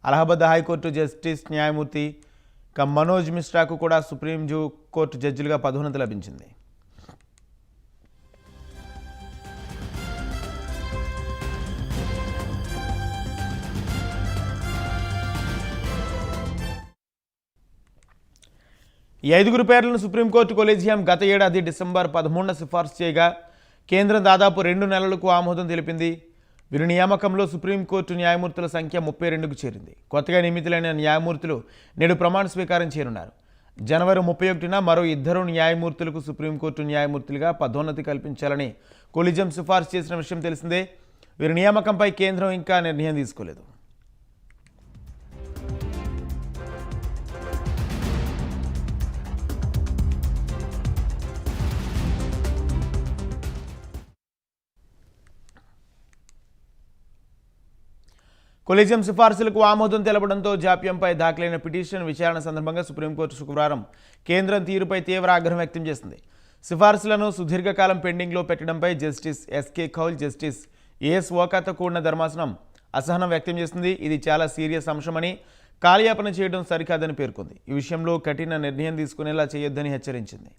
Allahabad high court justice న్యాయమూర్తి మనోజ్ మిశ్రాకు కూడా supreme court జడ్జిలుగా పదోన్నతి లభించింది. ఈ 5గురు పేర్లను సుప్రీంకోర్టు కొలీజియం గత ఏడాది డిసెంబర్ 13న సిఫార్సు చేయగా కేంద్రం దాదాపు 2 నెలలకు ఆమోదం తెలిపింది. వీరి నియామకంలో సుప్రీంకోర్టు న్యాయమూర్తుల సంఖ్య 32కు చేరింది. కొత్తగా నియమితులైన న్యాయమూర్తులు నేడు ప్రమాణ స్వీకారం చేయనున్నారు. జనవరి 31న మరో 2 న్యాయమూర్తులకు సుప్రీంకోర్టు న్యాయమూర్తులుగా పదోన్నతి కల్పించాలని కొలీజియం సిఫార్సు చేసిన విషయం తెలిసిందే. వీరి నియామకంపై కేంద్రం ఇంకా నిర్ణయం తీసుకోలేదు. కొలీజియం సిఫార్సులకు ఆమోదం తెలపడంతో జాప్యంపై దాఖలైన పిటిషన్ విచారణ సందర్భంగా సుప్రీంకోర్టు శుక్రవారం కేంద్రం తీరుపై తీవ్ర ఆగ్రహం వ్యక్తం చేసింది. సిఫార్సులను సుదీర్ఘకాలం పెండింగ్లో పెట్టడంపై justice S K Kaul, justice A S ఓకాతో కూడిన ధర్మాసనం అసహనం వ్యక్తం చేసింది. ఇది చాలా సీరియస్ అంశమని, కాలయాపన చేయడం సరికాదని పేర్కొంది. ఈ విషయంలో కఠిన నిర్ణయం తీసుకునేలా చేయొద్దని హెచ్చరించింది.